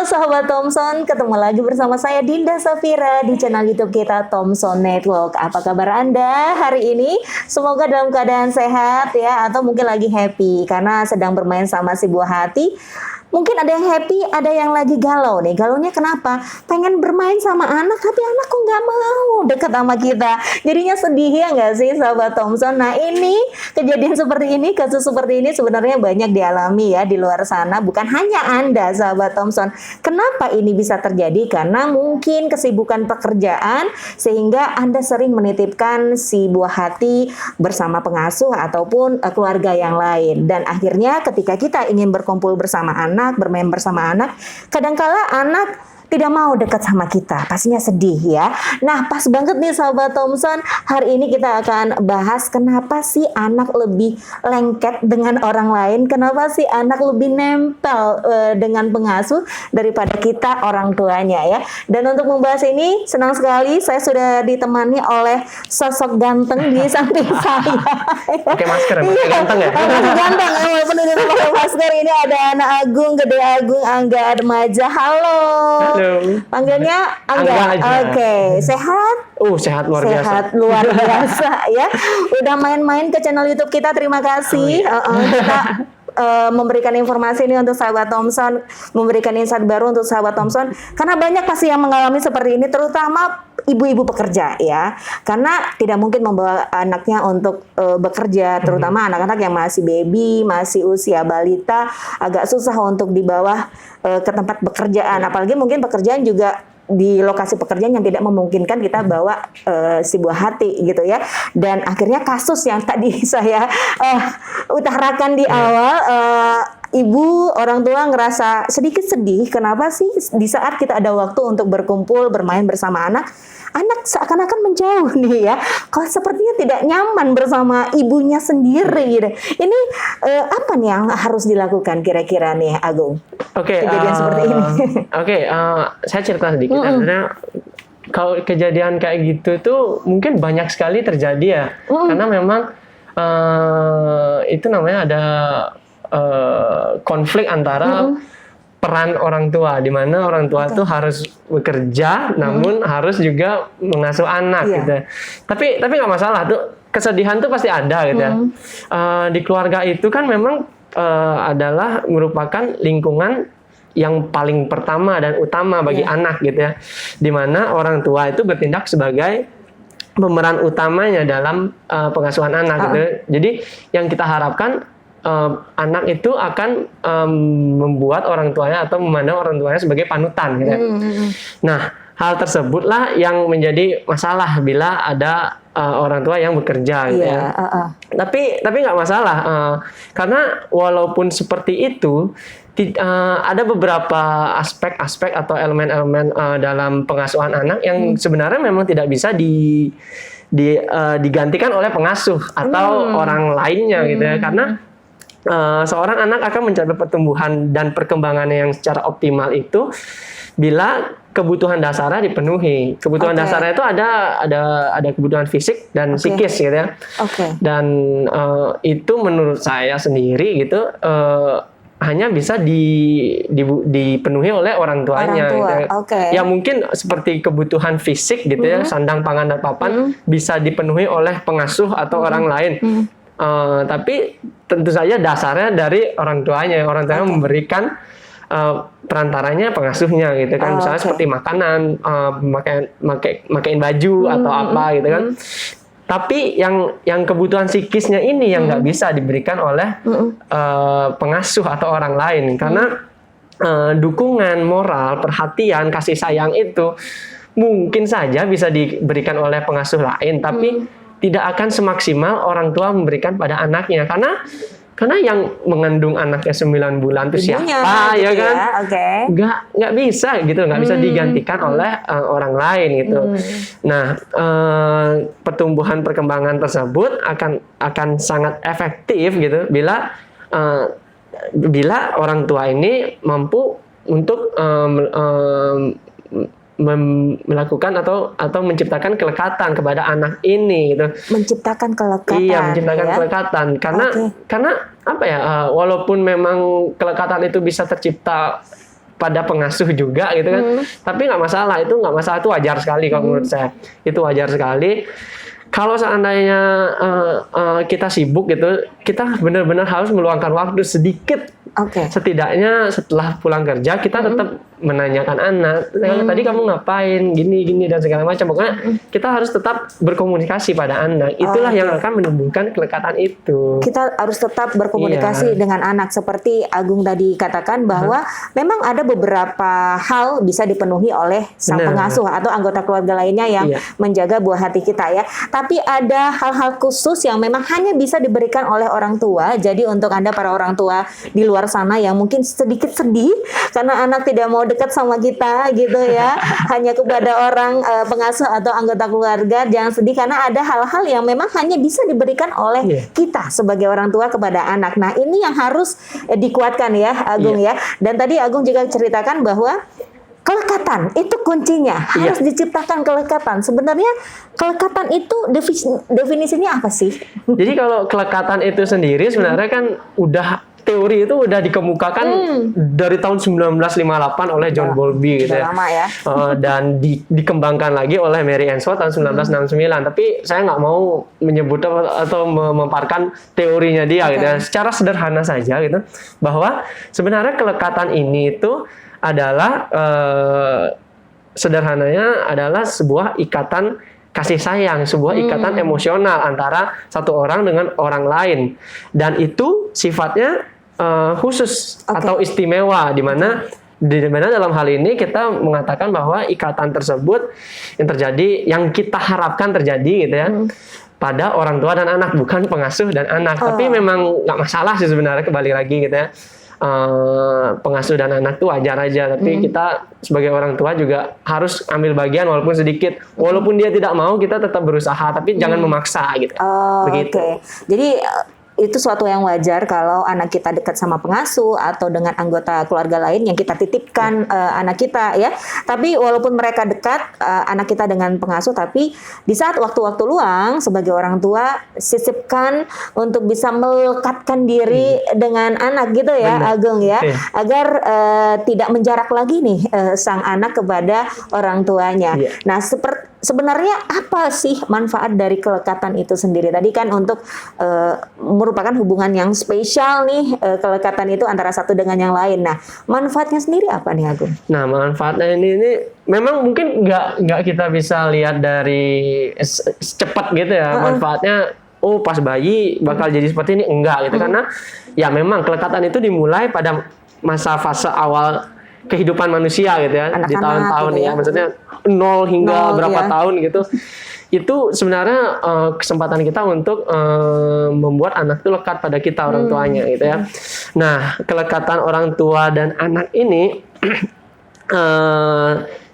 sahabat Thompson, ketemu lagi bersama saya Dinda Safira di channel YouTube kita Thompson Network. Apa kabar Anda hari ini? Semoga dalam keadaan sehat ya, atau mungkin lagi happy karena sedang bermain sama si buah hati. Mungkin ada yang happy, ada yang lagi galau nih. Galaunya kenapa? Pengen bermain sama anak, tapi anak kok nggak mau deket sama kita. Jadinya sedih ya nggak sih sahabat Thompson? Nah ini, kejadian seperti ini, kasus seperti ini sebenarnya banyak dialami ya di luar sana. Bukan hanya Anda sahabat Thompson. Kenapa ini bisa terjadi? Karena mungkin kesibukan pekerjaan sehingga Anda sering menitipkan si buah hati bersama pengasuh ataupun keluarga yang lain. Dan akhirnya ketika kita ingin berkumpul bersama anak, bermain bersama anak, kadangkala anak tidak mau dekat sama kita, pastinya sedih ya. Nah, pas banget nih sahabat Thompson, hari ini kita akan bahas kenapa sih anak lebih lengket dengan orang lain, kenapa sih anak lebih nempel dengan pengasuh daripada kita orang tuanya ya. Dan untuk membahas ini, senang sekali saya sudah ditemani oleh sosok ganteng di samping saya. Pakai masker, masih ganteng ya? Masih ganteng, walaupun ini pakai masker. Ini ada anak Agung, Gede Agung, Angga Admaja. Halo. Halo. Panggilnya Angga. Oke. Sehat? Sehat luar biasa. Sehat luar biasa ya. Udah main-main ke channel YouTube kita. Terima kasih. Kita memberikan informasi ini untuk sahabat Thompson, memberikan insight baru untuk sahabat Thompson. Karena banyak pasti yang mengalami seperti ini, terutama ibu-ibu pekerja ya. Karena tidak mungkin membawa anaknya untuk bekerja, terutama anak-anak yang masih baby, masih usia balita, agak susah untuk dibawa ke tempat pekerjaan. Apalagi mungkin pekerjaan juga di lokasi pekerjaan yang tidak memungkinkan kita bawa si buah hati gitu ya. Dan akhirnya kasus yang tadi saya utarakan di awal, ibu orang tua ngerasa sedikit sedih. Kenapa sih di saat kita ada waktu untuk berkumpul bermain bersama anak seakan-akan menjauh nih ya. Kok sepertinya tidak nyaman bersama ibunya sendiri gitu. Ini apa nih yang harus dilakukan kira-kira nih Agung? Kejadian seperti ini. Saya cerita sedikit. Karena kalau kejadian kayak gitu tuh mungkin banyak sekali terjadi ya. Karena memang itu namanya ada konflik antara peran orang tua, di mana orang tua itu harus bekerja, namun harus juga mengasuh anak gitu. Tapi nggak masalah tuh, kesedihan tuh pasti ada gitu ya. Di keluarga itu kan memang adalah merupakan lingkungan yang paling pertama dan utama bagi anak gitu ya, di mana orang tua itu bertindak sebagai pemeran utamanya dalam pengasuhan anak gitu. Jadi yang kita harapkan anak itu akan membuat orang tuanya atau memandang orang tuanya sebagai panutan gitu. Nah, hal tersebutlah yang menjadi masalah bila ada orang tua yang bekerja gitu ya. Tapi nggak masalah karena walaupun seperti itu ada beberapa aspek-aspek atau elemen-elemen dalam pengasuhan anak yang sebenarnya memang tidak bisa digantikan oleh pengasuh atau orang lainnya gitu ya. Karena seorang anak akan mencapai pertumbuhan dan perkembangannya yang secara optimal itu bila kebutuhan dasarnya dipenuhi. Kebutuhan dasarnya itu ada kebutuhan fisik dan psikis gitu ya. Dan itu menurut saya sendiri gitu hanya bisa dipenuhi oleh orang tuanya. Gitu. Ya mungkin seperti kebutuhan fisik gitu ya, sandang, pangan, dan papan bisa dipenuhi oleh pengasuh atau orang lain. Tapi tentu saja dasarnya dari orang tuanya. Orang tuanya memberikan perantaranya pengasuhnya gitu kan. Misalnya seperti makanan, makain baju atau apa gitu kan. Tapi yang kebutuhan psikisnya ini yang nggak bisa diberikan oleh pengasuh atau orang lain. Karena dukungan moral, perhatian, kasih sayang itu mungkin saja bisa diberikan oleh pengasuh lain, tapi tidak akan semaksimal orang tua memberikan pada anaknya. Karena yang mengandung anaknya 9 bulan itu siapa gitu ya kan? Nggak bisa gitu, nggak bisa digantikan oleh orang lain gitu. Nah, pertumbuhan perkembangan tersebut akan sangat efektif gitu bila orang tua ini mampu untuk melakukan atau menciptakan kelekatan kepada anak ini gitu. Menciptakan kelekatan. Iya, menciptakan kelekatan. Karena apa ya? Walaupun memang kelekatan itu bisa tercipta pada pengasuh juga gitu kan. Tapi nggak masalah, itu wajar sekali kalau menurut saya. Itu wajar sekali. Kalau seandainya kita sibuk gitu, kita benar-benar harus meluangkan waktu sedikit. Setidaknya setelah pulang kerja kita tetap menanyakan anak, tadi kamu ngapain, gini dan segala macam. Pokoknya kita harus tetap berkomunikasi pada anak. Itulah yang akan menumbuhkan kelekatan itu. Kita harus tetap berkomunikasi dengan anak, seperti Agung tadi katakan bahwa memang ada beberapa hal bisa dipenuhi oleh sang pengasuh atau anggota keluarga lainnya yang menjaga buah hati kita ya. Tapi ada hal-hal khusus yang memang hanya bisa diberikan oleh orang tua. Jadi untuk Anda para orang tua di luar sana yang mungkin sedikit sedih karena anak tidak mau dekat sama kita gitu ya, hanya kepada orang pengasuh atau anggota keluarga, jangan sedih karena ada hal-hal yang memang hanya bisa diberikan oleh kita sebagai orang tua kepada anak. Nah ini yang harus dikuatkan ya Agung ya. Dan tadi Agung juga ceritakan bahwa kelekatan itu kuncinya, harus diciptakan kelekatan. Sebenarnya kelekatan itu definisinya apa sih? Jadi kalau kelekatan itu sendiri sebenarnya kan teori itu udah dikemukakan dari tahun 1958 oleh John Bowlby gitu ya. Lama ya. Dan dikembangkan lagi oleh Mary Ainsworth tahun 1969. Tapi saya nggak mau menyebut atau memaparkan teorinya dia gitu ya. Secara sederhana saja gitu, bahwa sebenarnya kelekatan ini itu adalah sederhananya adalah sebuah ikatan kasih sayang, sebuah ikatan emosional antara satu orang dengan orang lain, dan itu sifatnya khusus atau istimewa, di mana dalam hal ini kita mengatakan bahwa ikatan tersebut yang kita harapkan terjadi gitu ya pada orang tua dan anak, bukan pengasuh dan anak. Tapi memang nggak masalah sih sebenarnya, kembali lagi gitu ya. Pengasuh dan anak tuh wajar aja, tapi kita sebagai orang tua juga harus ambil bagian walaupun sedikit, walaupun dia tidak mau kita tetap berusaha, tapi jangan memaksa gitu. Begitu. Jadi itu suatu yang wajar kalau anak kita dekat sama pengasuh atau dengan anggota keluarga lain yang kita titipkan anak kita ya. Tapi walaupun mereka dekat anak kita dengan pengasuh, tapi di saat waktu-waktu luang sebagai orang tua sisipkan untuk bisa melekatkan diri dengan anak gitu ya. Benar. Agung ya, agar tidak menjarak lagi nih sang anak kepada orang tuanya. Nah, sebenarnya apa sih manfaat dari kelekatan itu sendiri? Tadi kan untuk merupakan hubungan yang spesial nih, kelekatan itu antara satu dengan yang lain. Nah, manfaatnya sendiri apa nih Agung? Nah, manfaatnya ini memang mungkin nggak kita bisa lihat dari cepat gitu ya. Manfaatnya pas bayi bakal jadi seperti ini, enggak gitu. Karena ya memang kelekatan itu dimulai pada masa fase awal kehidupan manusia gitu ya, di tahun-tahun gitu ya. Maksudnya 0 hingga berapa tahun gitu. Itu sebenarnya kesempatan kita untuk membuat anak itu lekat pada kita, orang tuanya gitu ya. Nah, kelekatan orang tua dan anak ini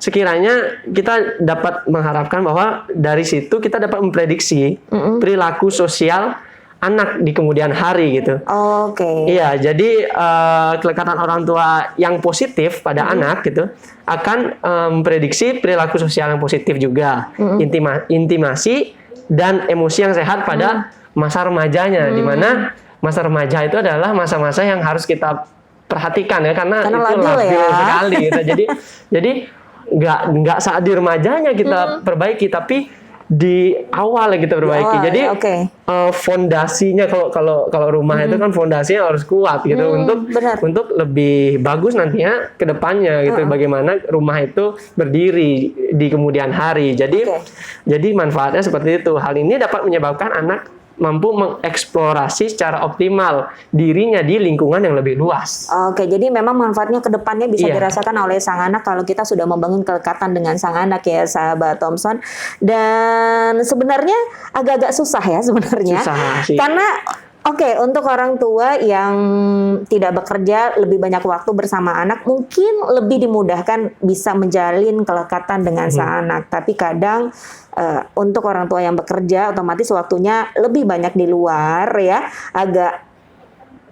sekiranya kita dapat mengharapkan bahwa dari situ kita dapat memprediksi perilaku sosial anak di kemudian hari gitu. Iya, jadi kelekatan orang tua yang positif pada anak gitu akan memprediksi perilaku sosial yang positif juga, intimasi dan emosi yang sehat pada masa remajanya, di mana masa remaja itu adalah masa-masa yang harus kita perhatikan ya, karena itu labil sekali gitu. Jadi nggak saat di remajanya kita perbaiki, tapi di awal kita perbaiki. Jadi fondasinya kalau rumah itu kan fondasinya harus kuat gitu untuk lebih bagus nantinya ke depannya gitu, bagaimana rumah itu berdiri di kemudian hari. Jadi manfaatnya seperti itu. Hal ini dapat menyebabkan anak mampu mengeksplorasi secara optimal dirinya di lingkungan yang lebih luas. Jadi memang manfaatnya ke depannya bisa dirasakan oleh sang anak kalau kita sudah membangun kelekatan dengan sang anak ya, sahabat Thompson. Dan sebenarnya agak-agak susah ya sebenarnya. Susah sih. Karena untuk orang tua yang tidak bekerja lebih banyak waktu bersama anak, mungkin lebih dimudahkan bisa menjalin kelekatan dengan sang anak. Tapi kadang untuk orang tua yang bekerja, otomatis waktunya lebih banyak di luar ya, agak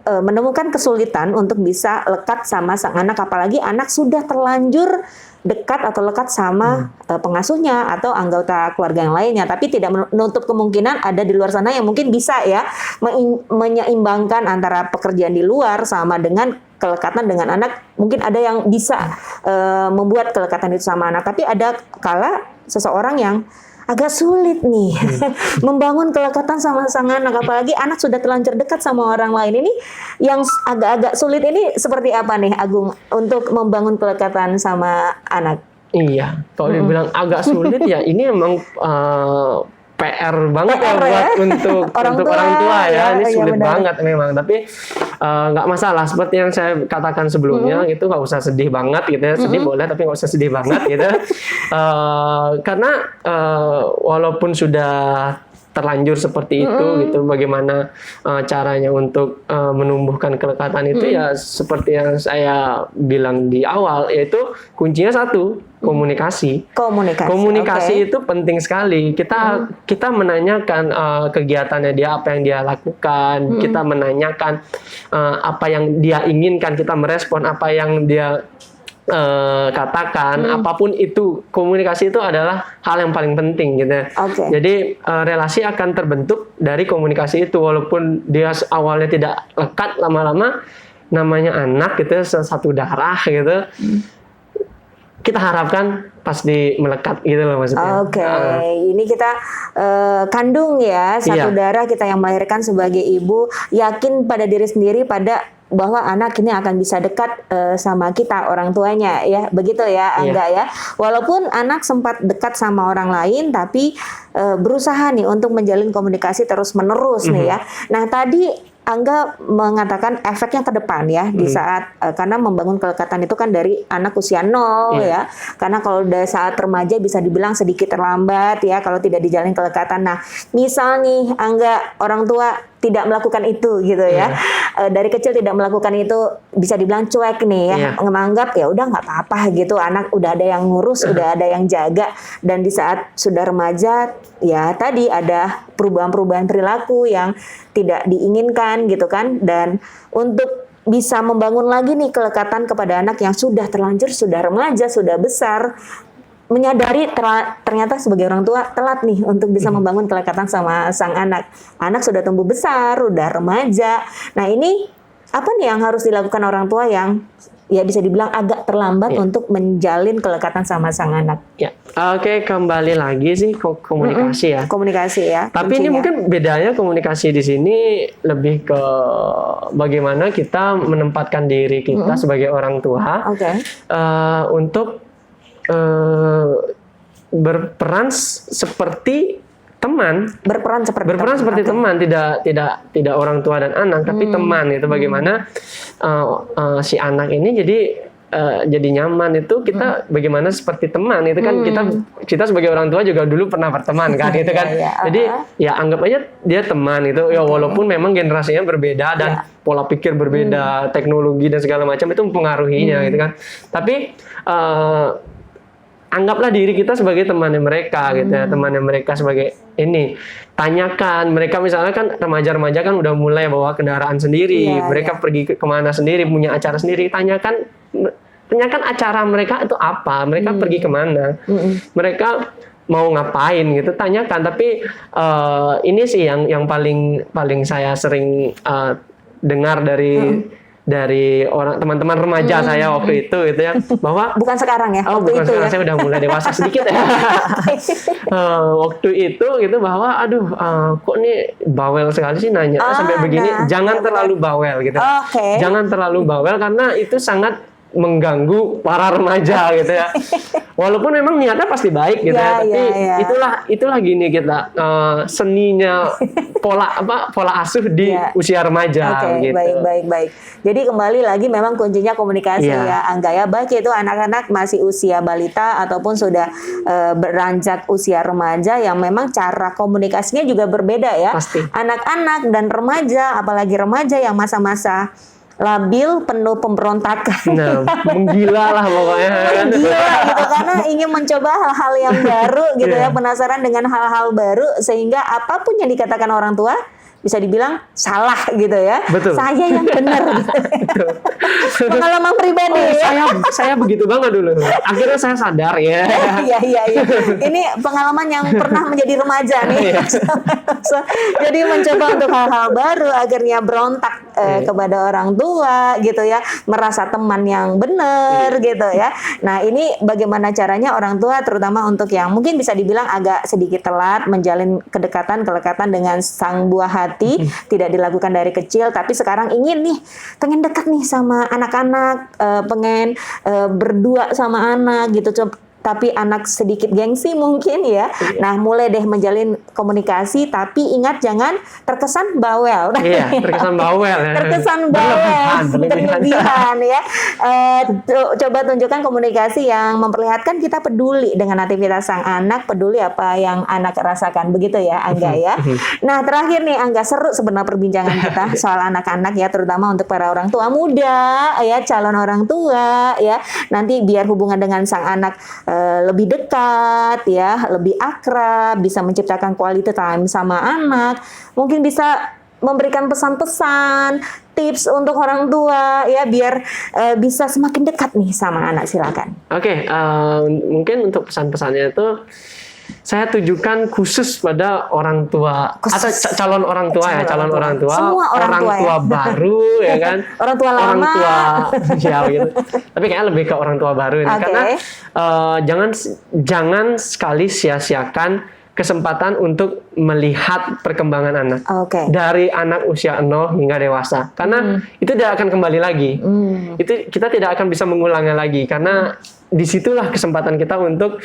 menemukan kesulitan untuk bisa lekat sama sang anak, apalagi anak sudah terlanjur dekat atau lekat sama pengasuhnya atau anggota keluarga yang lainnya. Tapi tidak menutup kemungkinan ada di luar sana yang mungkin bisa ya menyeimbangkan antara pekerjaan di luar sama dengan kelekatan dengan anak, mungkin ada yang bisa membuat kelekatan itu sama anak, tapi ada kala seseorang yang agak sulit nih membangun kelekatan sama sang anak, apalagi anak sudah terlanjur dekat sama orang lain. Ini yang agak-agak sulit ini seperti apa nih Agung untuk membangun kelekatan sama anak? Iya, kalau dibilang agak sulit ya ini emang PR banget ya buat untuk orang tua ya. Ini sulit banget memang, tapi nggak masalah. Seperti yang saya katakan sebelumnya, itu nggak usah sedih banget gitu ya. Sedih boleh, tapi nggak usah sedih banget gitu. Karena walaupun sudah terlanjur seperti itu gitu, bagaimana caranya untuk menumbuhkan kelekatan itu ya seperti yang saya bilang di awal, yaitu kuncinya satu, komunikasi. Komunikasi itu penting sekali. Kita menanyakan kegiatannya dia, apa yang dia lakukan, kita menanyakan apa yang dia inginkan, kita merespon apa yang dia katakan, apapun itu, komunikasi itu adalah hal yang paling penting gitu. Jadi relasi akan terbentuk dari komunikasi itu, walaupun dia awalnya tidak lekat, lama-lama namanya anak gitu, satu darah gitu. Kita harapkan pasti melekat gitu loh maksudnya. Ini kita kandung ya, satu darah, kita yang melahirkan sebagai ibu, yakin pada diri sendiri bahwa anak ini akan bisa dekat sama kita, orang tuanya ya, begitu ya Angga ya. Walaupun anak sempat dekat sama orang lain, tapi berusaha nih untuk menjalin komunikasi terus menerus nih ya. Nah tadi Angga mengatakan efeknya ke depan ya, di saat karena membangun kelekatan itu kan dari anak usia 0 ya. Karena kalau udah saat remaja bisa dibilang sedikit terlambat ya kalau tidak dijalin kelekatan. Nah, misal nih Angga orang tua tidak melakukan itu gitu ya. Dari kecil tidak melakukan itu, bisa dibilang cuek nih ya, menganggap ya udah nggak apa-apa gitu, anak udah ada yang ngurus, udah ada yang jaga, dan di saat sudah remaja ya tadi ada perubahan-perubahan perilaku yang tidak diinginkan gitu kan. Dan untuk bisa membangun lagi nih kelekatan kepada anak yang sudah terlanjur, sudah remaja, sudah besar, menyadari ternyata sebagai orang tua telat nih untuk bisa membangun kelekatan sama sang anak. Anak sudah tumbuh besar, udah remaja. Nah ini apa nih yang harus dilakukan orang tua yang ya bisa dibilang agak terlambat untuk menjalin kelekatan sama sang anak? Kembali lagi sih komunikasi ya. Komunikasi ya. Tapi kuncinya. Ini mungkin bedanya komunikasi di sini lebih ke bagaimana kita menempatkan diri kita sebagai orang tua untuk berperan seperti teman, berperan seperti teman, tidak orang tua dan anak, tapi teman. Itu bagaimana si anak ini jadi nyaman, itu kita bagaimana seperti teman itu kan. Kita sebagai orang tua juga dulu pernah berteman kan gitu kan. Jadi ya anggap aja dia teman itu ya, walaupun memang generasinya berbeda dan pola pikir berbeda, teknologi dan segala macam itu mempengaruhinya gitu kan. Tapi anggaplah diri kita sebagai temannya mereka gitu ya, temannya mereka sebagai ini. Tanyakan mereka, misalnya kan remaja-remaja kan udah mulai bawa kendaraan sendiri, mereka pergi kemana sendiri, punya acara sendiri. Tanyakan acara mereka itu apa, mereka pergi kemana, mereka mau ngapain gitu, tanyakan. Tapi ini sih yang paling saya sering dengar dari orang teman-teman remaja saya waktu itu gitu ya, bahwa bukan sekarang ya, bukan sekarang ya. Saya udah mulai dewasa sedikit ya. Waktu itu gitu, bahwa aduh kok nih bawel sekali sih nanya sampai begini. Jangan terlalu bawel gitu. Jangan terlalu bawel karena itu sangat mengganggu para remaja gitu ya. Walaupun memang niatnya pasti baik gitu ya, tapi itulah gini kita seninya pola asuh di usia remaja gitu. Baik. Jadi kembali lagi memang kuncinya komunikasi ya Angga ya, baik itu anak-anak masih usia balita ataupun sudah beranjak usia remaja, yang memang cara komunikasinya juga berbeda ya. Anak-anak dan remaja, apalagi remaja yang masa-masa labil, penuh pemberontakan. Menggila lah pokoknya. Menggila gitu, karena ingin mencoba hal-hal yang baru gitu ya, penasaran dengan hal-hal baru, sehingga apapun yang dikatakan orang tua bisa dibilang salah gitu ya. Betul. Saya yang benar gitu. Pengalaman pribadi ya. Saya begitu banget dulu. Akhirnya saya sadar ya. Iya. Ini pengalaman yang pernah menjadi remaja nih. Jadi mencoba untuk hal-hal baru, akhirnya berontak kepada orang tua gitu ya, merasa teman yang benar gitu ya. Nah, ini bagaimana caranya orang tua terutama untuk yang mungkin bisa dibilang agak sedikit telat menjalin kelekatan dengan sang buah hati, tidak dilakukan dari kecil tapi sekarang ingin nih pengen dekat nih sama anak-anak, pengen berdua sama anak gitu. Tapi anak sedikit gengsi mungkin ya. Nah, mulai deh menjalin komunikasi, tapi ingat jangan terkesan bawel. Iya, terkesan bawel ya. Terkesan bawel, berlebihan ya. Coba tunjukkan komunikasi yang memperlihatkan kita peduli dengan aktivitas sang anak, peduli apa yang anak rasakan. Begitu ya, Angga ya. Nah, terakhir nih Angga, seru sebenarnya perbincangan kita soal anak-anak ya, terutama untuk para orang tua muda ya, calon orang tua ya. Nanti biar hubungan dengan sang anak lebih dekat ya, lebih akrab, bisa menciptakan quality time sama anak, mungkin bisa memberikan pesan-pesan, tips untuk orang tua ya, biar bisa semakin dekat nih sama anak. Silakan. Oke, mungkin untuk pesan-pesannya itu saya tujukan khusus pada orang tua atau calon orang tua ya, calon orang tua, semua orang tua ya. Baru ya kan, orang tua lama, orang tua ya gitu. Tapi kayaknya lebih ke orang tua baru ini, karena jangan sekali sia-siakan kesempatan untuk melihat perkembangan anak dari anak usia 0 hingga dewasa, karena itu tidak akan kembali lagi. Itu kita tidak akan bisa mengulangnya lagi, karena disitulah kesempatan kita untuk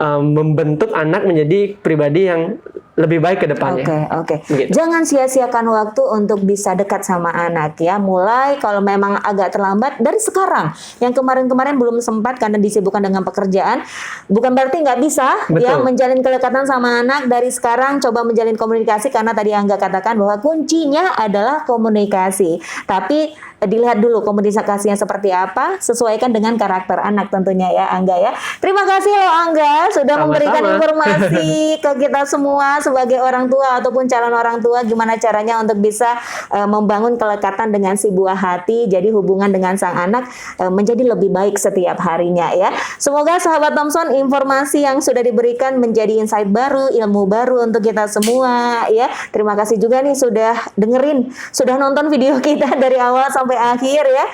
membentuk anak menjadi pribadi yang lebih baik ke depannya. Gitu. Jangan sia-siakan waktu untuk bisa dekat sama anak ya. Mulai kalau memang agak terlambat dari sekarang. Yang kemarin-kemarin belum sempat karena disibukkan dengan pekerjaan, bukan berarti nggak bisa. Betul. Ya menjalin kedekatan sama anak dari sekarang. Coba menjalin komunikasi, karena tadi Angga katakan bahwa kuncinya adalah komunikasi. Tapi dilihat dulu komunikasinya seperti apa, sesuaikan dengan karakter anak tentunya ya, Angga ya. Terima kasih loh Angga sudah memberikan informasi ke kita semua sebagai orang tua ataupun calon orang tua, gimana caranya untuk bisa membangun kelekatan dengan si buah hati, jadi hubungan dengan sang anak menjadi lebih baik setiap harinya ya. Semoga sahabat Thomson, informasi yang sudah diberikan menjadi insight baru, ilmu baru untuk kita semua ya. Terima kasih juga nih sudah dengerin, sudah nonton video kita dari awal sampai akhir ya.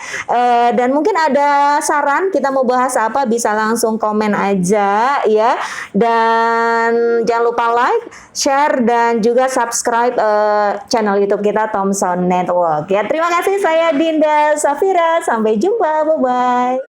Dan mungkin ada saran kita mau bahas apa, bisa langsung komen aja ya. Dan jangan lupa like, share, dan juga subscribe channel YouTube kita Thomson Network ya. Terima kasih, saya Dinda Safira, sampai jumpa, bye bye.